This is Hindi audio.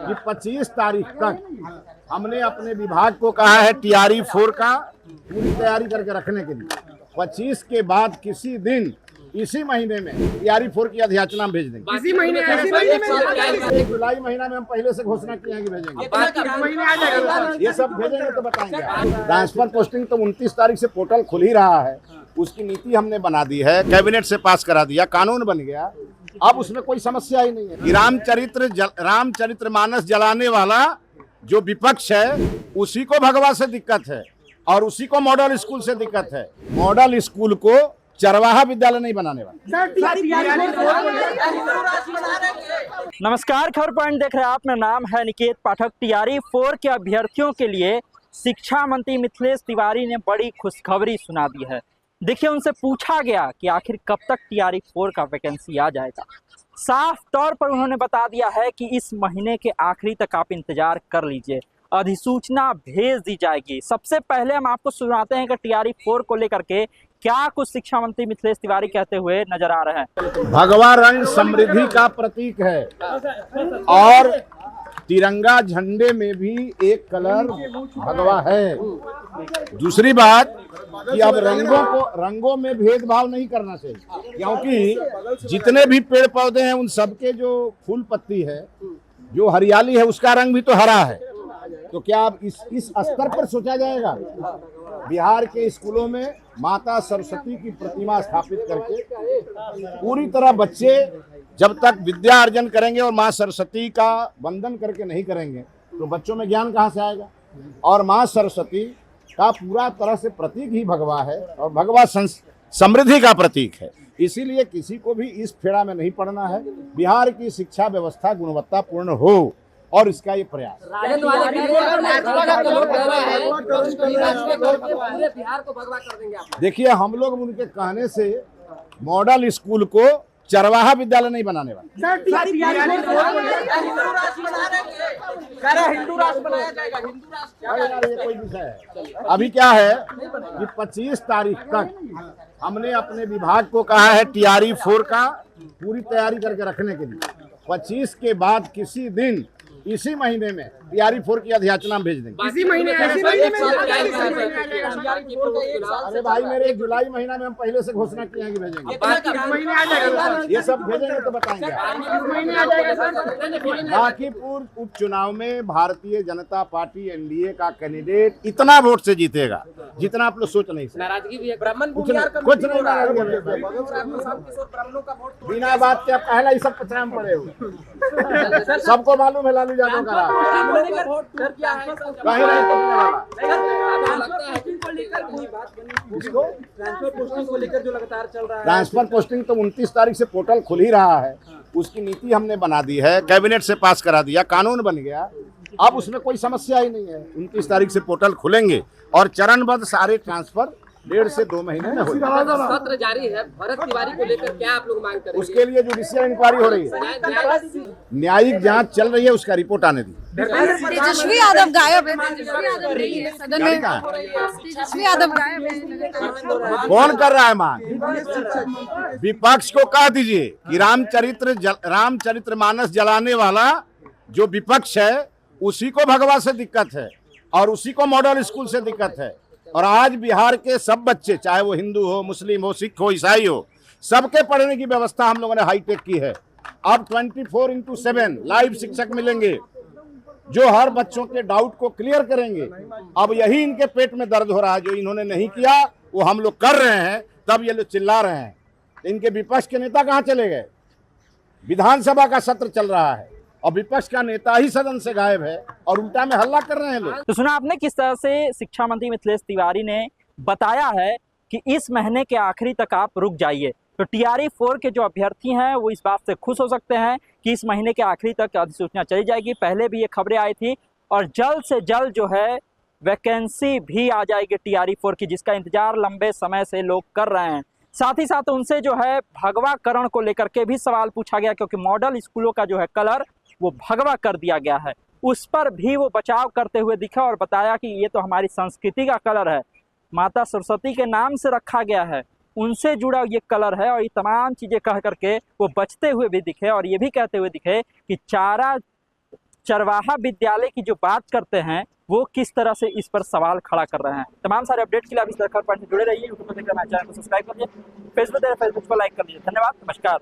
कि 25 तारीख तक हमने अपने विभाग को कहा है टीआरई 4 का पूरी तैयारी करके रखने के लिए। 25 के बाद किसी दिन इसी महीने में टीआरई 4 की अधियाचना हम भेज देंगे। इसी महीने जुलाई महीना में हम पहले से घोषणा किए हैं कि भेजेंगे। ये सब भेजेंगे तो बताएंगे। ट्रांसफर पोस्टिंग तो 29 तारीख से पोर्टल खुल ही रहा है, उसकी नीति हमने बना दी है, कैबिनेट से पास करा दिया, कानून बन गया, अब उसमें कोई समस्या ही नहीं है। रामचरितमानस जलाने वाला जो विपक्ष है उसी को भगवा से दिक्कत है और उसी को मॉडल स्कूल से दिक्कत है। मॉडल स्कूल को चरवाहा विद्यालय नहीं बनाने वाला। नमस्कार, खबर पॉइंट देख रहे हैं आप। मेरा नाम है निकेत पाठक। टीआरई 4 के अभ्यर्थियों के लिए शिक्षा मंत्री मिथिलेश तिवारी ने बड़ी खुशखबरी सुना दी है। देखिए, उनसे पूछा गया कि आखिर कब तक टीआरई 4 का वैकेंसी आ जाएगा। साफ तौर पर उन्होंने बता दिया है कि इस महीने के आखिरी तक आप इंतजार कर लीजिए, अधिसूचना भेज दी जाएगी। सबसे पहले हम आपको सुनाते हैं कि टीआरई 4 को लेकर के क्या कुछ शिक्षा मंत्री मिथिलेश तिवारी कहते हुए नजर आ रहे हैं। भगवा रंग समृद्धि का प्रतीक है और तिरंगा झंडे में भी एक कलर भगवा है। दूसरी बात कि अब रंगों में भेदभाव नहीं करना चाहिए, क्योंकि जितने भी पेड़ पौधे हैं उन सबके जो फूल पत्ती है, जो हरियाली है, उसका रंग भी तो हरा है। तो क्या अब इस स्तर पर सोचा जाएगा? बिहार के स्कूलों में माता सरस्वती की प्रतिमा स्थापित करके पूरी तरह बच्चे जब तक विद्या अर्जन करेंगे और माँ सरस्वती का वंदन करके नहीं करेंगे तो बच्चों में ज्ञान कहाँ से आएगा? और माँ सरस्वती का पूरा तरह से प्रतीक ही भगवा है और भगवा समृद्धि का प्रतीक है। इसीलिए किसी को भी इस फेरा में नहीं पड़ना है। बिहार की शिक्षा व्यवस्था गुणवत्तापूर्ण हो और इसका ये प्रयास। देखिए, हम लोग उनके कहने से मॉडल स्कूल को चरवाहा विद्यालय नहीं बनाने वाले। हिंदू राष्ट्र बनाया जाएगा। हिंदू राष्ट्र ये कोई विषय है। अभी क्या है कि 25 तारीख तक हमने अपने विभाग को कहा है टीआरई 4 का पूरी तैयारी करके रखने के लिए। 25 के बाद किसी दिन इसी महीने में टीआरई 4 की अधियाचना भेज देंगे। इसी महीने अरे भाई मेरे, जुलाई महीना में हम पहले से घोषणा किए हैं कि भेजेंगे। ये सब भेजेंगे तो बताएंगे। बांकीपुर उपचुनाव में भारतीय जनता पार्टी एनडीए का कैंडिडेट इतना वोट से जीतेगा जितना आप लोग सोच नहीं सकते। नाराजगी भी है। ब्राह्मण कुछ नहीं नाराजगी, बिना बात के पहला ही सब पचरा में पड़े हो। सबको मालूम है लालू यादव का ट्रांसफर पोस्टिंग तो 29 तारीख से पोर्टल खुल ही रहा है, उसकी नीति हमने बना दी है, कैबिनेट से पास करा दिया, कानून बन गया, अब उसमें कोई समस्या ही नहीं है। 29 तारीख से पोर्टल खुलेंगे और चरणबद्ध सारे ट्रांसफर 1.5 से 2 महीने में हो जाएगा। सत्र जारी है। भरत तिवारी को लेकर क्या आप लोग मांग करेंगे? उसके लिए जुडिशियल इंक्वायरी हो रही है, न्यायिक जांच चल रही है, उसका रिपोर्ट आने दी। तेजस्वी यादव गायब है। सदन में तेजस्वी यादव गायब है। कौन कर रहा है मांग? विपक्ष को कह दीजिए कि रामचरितमानस जलाने वाला जो विपक्ष है उसी को भगवा से दिक्कत है और उसी को मॉडल स्कूल से दिक्कत है। और आज बिहार के सब बच्चे, चाहे वो हिंदू हो, मुस्लिम हो, सिख हो, ईसाई हो, सबके पढ़ने की व्यवस्था हम लोगों ने हाईटेक की है। अब 24/7 लाइव शिक्षक मिलेंगे जो हर बच्चों के डाउट को क्लियर करेंगे। अब यही इनके पेट में दर्द हो रहा है, जो इन्होंने नहीं किया वो हम लोग कर रहे हैं, तब ये लोग चिल्ला रहे हैं। इनके विपक्ष के नेता कहाँ चले गए? विधानसभा का सत्र चल रहा है और विपक्ष का नेता ही सदन से गायब है और उल्टा में हल्ला कर रहे हैं लोग। तो सुना आपने किस तरह से शिक्षा मंत्री मिथिलेश तिवारी ने बताया है कि इस महीने के आखिरी तक आप रुक जाइए। तो टीआरई 4 के जो अभ्यर्थी हैं वो इस बात से खुश हो सकते हैं कि इस महीने के आखिरी तक अधिसूचना चली जाएगी। पहले भी ये खबरें आई थी और जल्द से जल्द जो है वैकेंसी भी आ जाएगी टीआरई 4 की, जिसका इंतजार लंबे समय से लोग कर रहे हैं। साथ ही साथ उनसे जो है भगवाकरण को लेकर के भी सवाल पूछा गया, क्योंकि मॉडल स्कूलों का जो है कलर वो भगवा कर दिया गया है। उस पर भी वो बचाव करते हुए दिखा और बताया कि ये तो हमारी संस्कृति का कलर है, माता सरस्वती के नाम से रखा गया है, उनसे जुड़ा ये कलर है। और ये तमाम चीज़ें कह करके वो बचते हुए भी दिखे और ये भी कहते हुए दिखे कि चारा चरवाहा विद्यालय की जो बात करते हैं वो किस तरह से इस पर सवाल खड़ा कर रहे हैं। तमाम सारे अपडेट के लिए आप इस तरह से जुड़े रहिए। यूट्यूब पर देखकर हमारे चैनल को सब्सक्राइब करिए, फेसबुक पर लाइक कर लीजिए। धन्यवाद, नमस्कार।